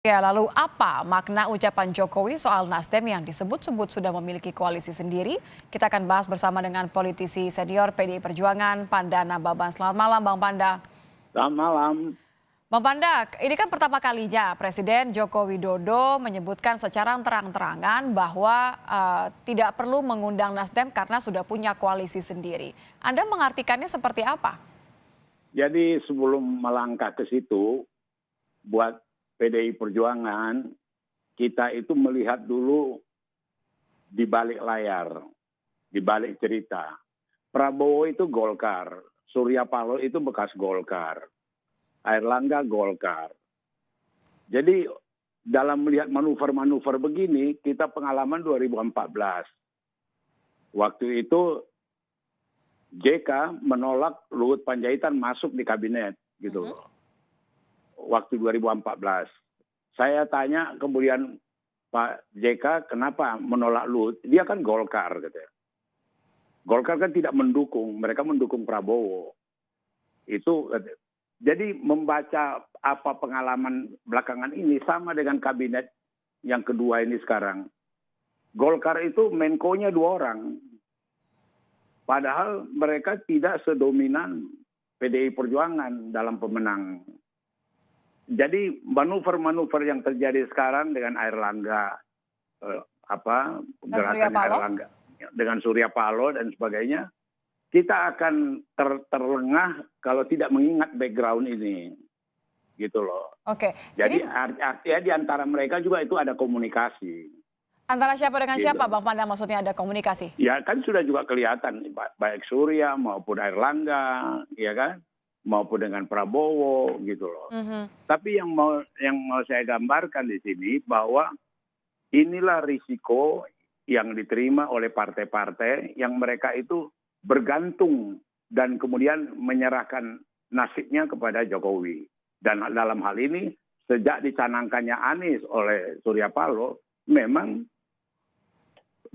Ya, lalu apa makna ucapan Jokowi soal Nasdem yang disebut-sebut sudah memiliki koalisi sendiri? Kita akan bahas bersama dengan politisi senior PDI Perjuangan, Panda Nababan. Selamat malam, Bang Panda. Selamat malam. Bang Panda, ini kan pertama kalinya Presiden Joko Widodo menyebutkan secara terang-terangan bahwa tidak perlu mengundang Nasdem karena sudah punya koalisi sendiri. Anda mengartikannya seperti apa? Jadi sebelum melangkah ke situ, buat PDI Perjuangan, kita itu melihat dulu di balik layar, di balik cerita. Prabowo itu Golkar, Surya Paloh itu bekas Golkar, Airlangga Golkar. Jadi dalam melihat manuver-manuver begini, kita pengalaman 2014. Waktu itu JK menolak Luhut Panjaitan masuk di kabinet, gitu loh. Waktu 2014. Saya tanya kemudian Pak JK kenapa menolak Luhut? Dia kan Golkar, gitu ya. Golkar kan tidak mendukung, mereka mendukung Prabowo. Itu jadi membaca apa pengalaman belakangan ini sama dengan kabinet yang kedua ini sekarang. Golkar itu Menko-nya 2 orang. Padahal mereka tidak sedominan PDI Perjuangan dalam pemenang. Jadi manuver-manuver yang terjadi sekarang dengan Airlangga, gerakan Airlangga dengan Surya Paloh dan sebagainya, kita akan terlengah kalau tidak mengingat background ini, gitu loh. Oke. Jadi artinya di antara mereka juga itu ada komunikasi. Antara siapa dengan Gitu. siapa, Bang Panda, maksudnya ada komunikasi? Ya kan sudah juga kelihatan baik Surya maupun Airlangga, ya kan, maupun dengan Prabowo, gitu loh. Tapi yang mau saya gambarkan di sini bahwa inilah risiko yang diterima oleh partai-partai yang mereka itu bergantung dan kemudian menyerahkan nasibnya kepada Jokowi. Dan dalam hal ini sejak dicanangkannya Anies oleh Surya Paloh, memang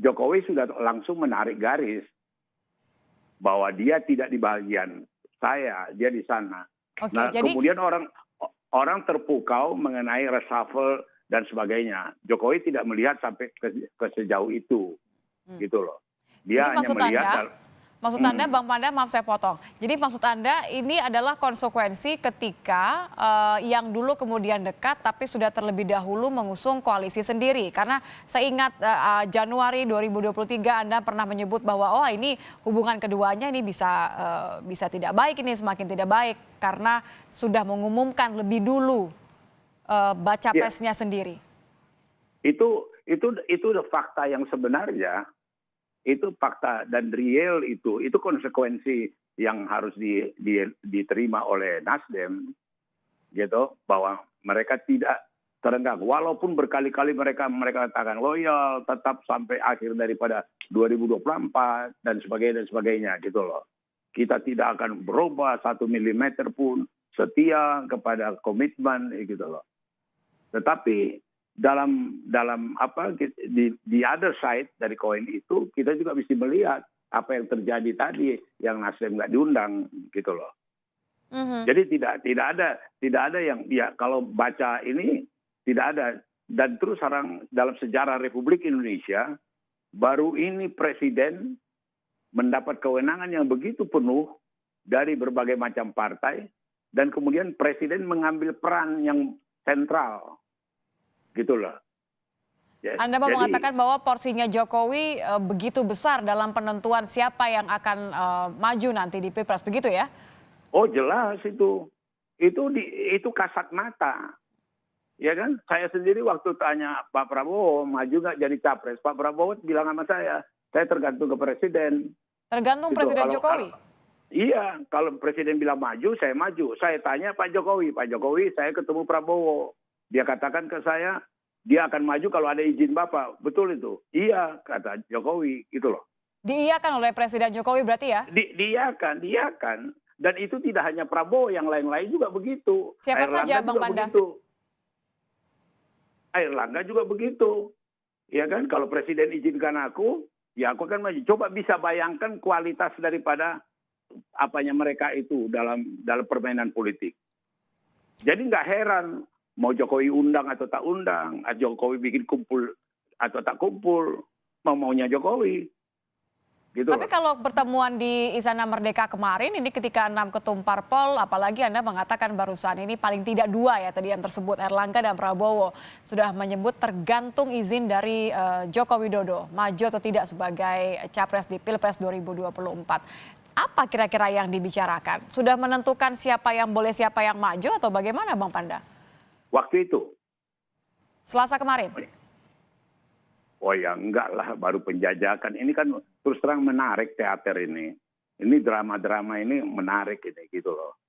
Jokowi sudah langsung menarik garis bahwa dia tidak di bagian saya, dia di sana. Oke, nah, jadi kemudian orang terpukau mengenai reshuffle dan sebagainya. Jokowi tidak melihat sampai ke sejauh itu, gitu loh. Dia hanya melihat. Maksud Anda, Bang Panda, maaf saya potong. Jadi maksud Anda ini adalah konsekuensi ketika yang dulu kemudian dekat tapi sudah terlebih dahulu mengusung koalisi sendiri. Karena saya ingat Januari 2023 Anda pernah menyebut bahwa oh ini hubungan keduanya ini bisa tidak baik, ini semakin tidak baik karena sudah mengumumkan lebih dulu baca presnya sendiri. Itu fakta yang sebenarnya. Itu fakta dan real itu konsekuensi yang harus diterima oleh Nasdem, gitu, bahwa mereka tidak terenggang walaupun berkali-kali mereka katakan loyal tetap sampai akhir daripada 2024 dan sebagainya gitu loh. Kita tidak akan berubah 1 milimeter pun, setia kepada komitmen gitu loh. Tetapi dalam di other side dari koin itu kita juga mesti melihat apa yang terjadi tadi yang Nasdem nggak diundang, gitu loh. Jadi tidak ada yang ya kalau baca ini tidak ada. Dan terus sekarang dalam sejarah Republik Indonesia baru ini presiden mendapat kewenangan yang begitu penuh dari berbagai macam partai dan kemudian presiden mengambil peran yang sentral. Gitu loh. Yes. Anda mau mengatakan bahwa porsinya Jokowi begitu besar dalam penentuan siapa yang akan maju nanti di Pilpres, begitu ya? Oh jelas itu. Itu kasat mata. Ya kan? Saya sendiri waktu tanya Pak Prabowo maju nggak jadi capres, Pak Prabowo bilang sama saya tergantung ke presiden. Tergantung gitu. Presiden Jokowi? Iya, kalau presiden bilang maju, saya maju. Saya tanya Pak Jokowi, saya ketemu Prabowo. Dia katakan ke saya, dia akan maju kalau ada izin Bapak. Betul itu? Iya, kata Jokowi, gitu loh. Diiyakan oleh Presiden Jokowi berarti ya? Diiyakan. Dan itu tidak hanya Prabowo, yang lain-lain juga begitu. Siapa saja, Bang Panda? Airlangga juga begitu. Ya kan, kalau Presiden izinkan aku, ya aku akan maju. Coba bisa bayangkan kualitas daripada apanya mereka itu dalam permainan politik. Jadi nggak heran mau Jokowi undang atau tak undang, Jokowi bikin kumpul atau tak kumpul, maunya Jokowi. Gitu. Tapi kalau pertemuan di Istana Merdeka kemarin ini ketika 6 ketum parpol, apalagi Anda mengatakan barusan ini paling tidak 2 ya tadi yang tersebut, Erlangga dan Prabowo sudah menyebut tergantung izin dari Joko Widodo maju atau tidak sebagai capres di Pilpres 2024. Apa kira-kira yang dibicarakan? Sudah menentukan siapa yang boleh siapa yang maju atau bagaimana Bang Panda? Waktu itu. Selasa kemarin. Oh ya enggak lah, baru penjajakan. Ini kan terus terang menarik teater ini. Ini drama-drama ini menarik ini gitu loh.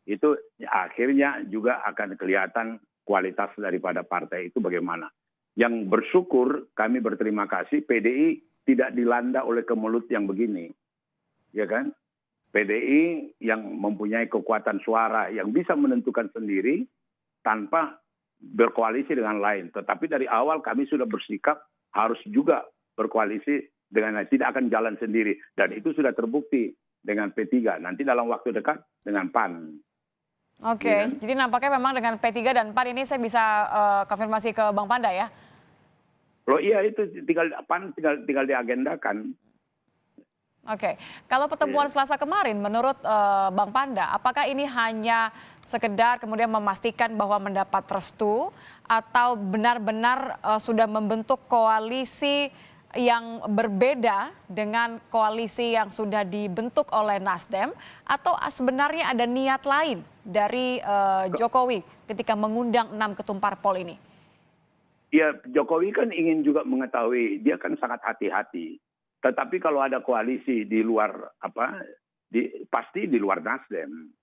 Itu akhirnya juga akan kelihatan kualitas daripada partai itu bagaimana. Yang bersyukur, kami berterima kasih PDI tidak dilanda oleh kemelut yang begini. Ya kan? PDI yang mempunyai kekuatan suara yang bisa menentukan sendiri tanpa berkoalisi dengan lain. Tetapi dari awal kami sudah bersikap harus juga berkoalisi dengan tidak akan jalan sendiri. Dan itu sudah terbukti dengan P3. Nanti dalam waktu dekat dengan PAN. Oke, ya. Jadi nampaknya memang dengan P3 dan PAN ini saya bisa konfirmasi ke Bang Panda ya? Loh iya itu PAN tinggal diagendakan. Oke, kalau pertemuan Selasa kemarin menurut Bang Panda, apakah ini hanya sekedar kemudian memastikan bahwa mendapat restu atau benar-benar sudah membentuk koalisi yang berbeda dengan koalisi yang sudah dibentuk oleh Nasdem atau sebenarnya ada niat lain dari Jokowi ketika mengundang 6 ketum parpol ini? Ya, Jokowi kan ingin juga mengetahui, dia kan sangat hati-hati. Tetapi kalau ada koalisi di luar pasti di luar Nasdem,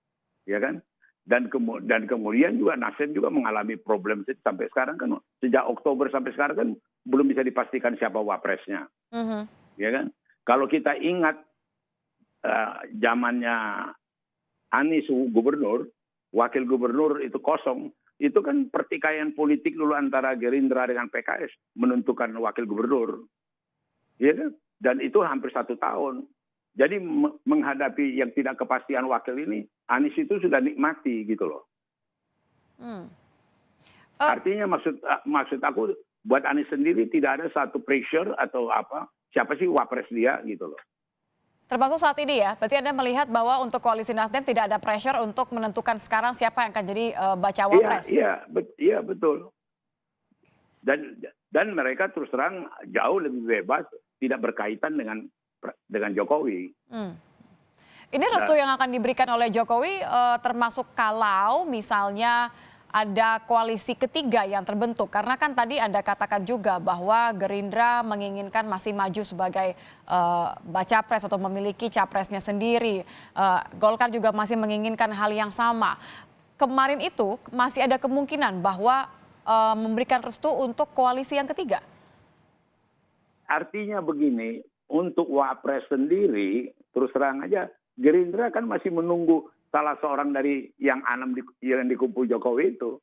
ya kan? Dan kemudian juga Nasdem juga mengalami problem sampai sekarang kan, sejak Oktober sampai sekarang kan belum bisa dipastikan siapa wapresnya, ya kan? Kalau kita ingat zamannya Anies gubernur, wakil gubernur itu kosong, itu kan pertikaian politik dulu antara Gerindra dengan PKS menentukan wakil gubernur, ya kan? Dan itu hampir 1 tahun. Jadi menghadapi yang tidak kepastian wakil ini, Anies itu sudah nikmati gitu loh. Artinya maksud aku buat Anies sendiri tidak ada satu pressure atau apa, siapa sih wapres dia gitu loh. Termasuk saat ini ya, berarti Anda melihat bahwa untuk koalisi Nasdem tidak ada pressure untuk menentukan sekarang siapa yang akan jadi bacawa pres. Iya betul. Dan mereka terus terang jauh lebih bebas, tidak berkaitan dengan Jokowi. Ini restu yang akan diberikan oleh Jokowi termasuk kalau misalnya ada koalisi ketiga yang terbentuk. Karena kan tadi Anda katakan juga bahwa Gerindra menginginkan masih maju sebagai baca pres atau memiliki capresnya sendiri. Golkar juga masih menginginkan hal yang sama. Kemarin itu masih ada kemungkinan bahwa memberikan restu untuk koalisi yang ketiga. Artinya begini, untuk wapres sendiri, terus terang aja, Gerindra kan masih menunggu salah seorang dari yang yang dikumpul Jokowi itu.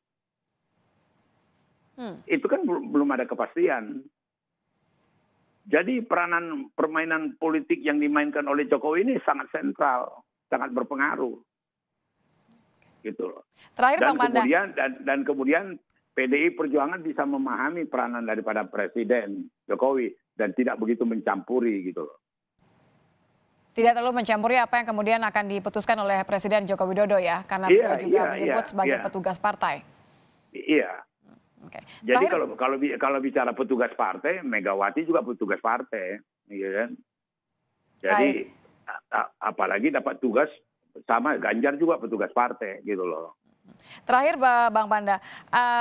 Itu kan belum ada kepastian. Jadi permainan politik yang dimainkan oleh Jokowi ini sangat sentral, sangat berpengaruh. Gitu loh. Terakhir Bang Panda. Dan kemudian PDI Perjuangan bisa memahami peranan daripada Presiden Jokowi dan tidak begitu mencampuri gitu loh. Tidak terlalu mencampuri apa yang kemudian akan diputuskan oleh Presiden Joko Widodo ya, karena beliau juga menyebut sebagai petugas partai. Iya. Oke. Jadi kalau bicara petugas partai, Megawati juga petugas partai, ya kan? Jadi apalagi dapat tugas sama Ganjar juga petugas partai gitu loh. Terakhir Bang Panda,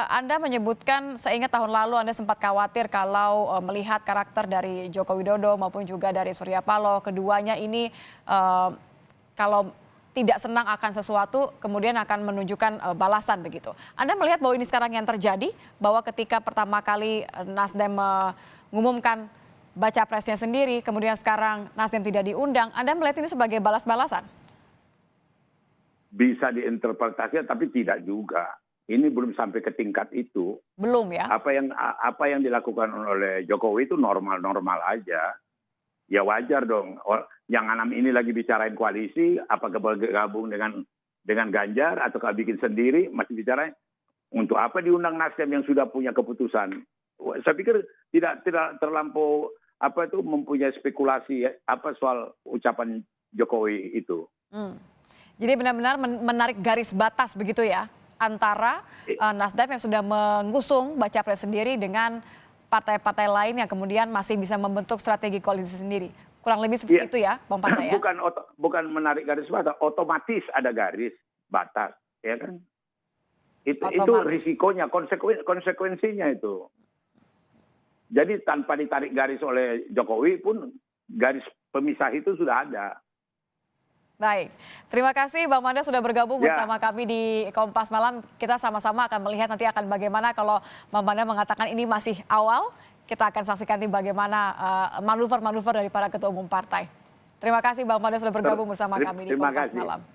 Anda menyebutkan seingat tahun lalu Anda sempat khawatir kalau melihat karakter dari Joko Widodo maupun juga dari Surya Paloh, keduanya ini kalau tidak senang akan sesuatu kemudian akan menunjukkan balasan begitu. Anda melihat bahwa ini sekarang yang terjadi, bahwa ketika pertama kali Nasdem mengumumkan baca presnya sendiri, kemudian sekarang Nasdem tidak diundang, Anda melihat ini sebagai balas-balasan? Bisa diinterpretasi tapi tidak juga. Ini belum sampai ke tingkat itu. Belum ya? Apa yang dilakukan oleh Jokowi itu normal-normal aja. Ya wajar dong. Yang 6 ini lagi bicarain koalisi, apakah bergabung dengan Ganjar ataukah bikin sendiri, masih bicara Untuk apa diundang Nasdem yang sudah punya keputusan? Saya pikir tidak terlampau mempunyai spekulasi soal ucapan Jokowi itu. Jadi benar-benar menarik garis batas begitu ya antara Nasdem yang sudah mengusung baca pres sendiri dengan partai-partai lain yang kemudian masih bisa membentuk strategi koalisi sendiri. Kurang lebih seperti itu ya, Bang Panda ya? Bukan menarik garis batas, otomatis ada garis batas, ya kan? Itu risikonya, konsekuensinya itu. Jadi tanpa ditarik garis oleh Jokowi pun garis pemisah itu sudah ada. Baik, terima kasih Bang Panda sudah bergabung bersama kami di Kompas Malam. Kita sama-sama akan melihat nanti akan bagaimana kalau Bang Panda mengatakan ini masih awal. Kita akan saksikan nanti bagaimana manuver-manuver dari para ketua umum partai. Terima kasih Bang Panda sudah bergabung bersama kami di Kompas Malam.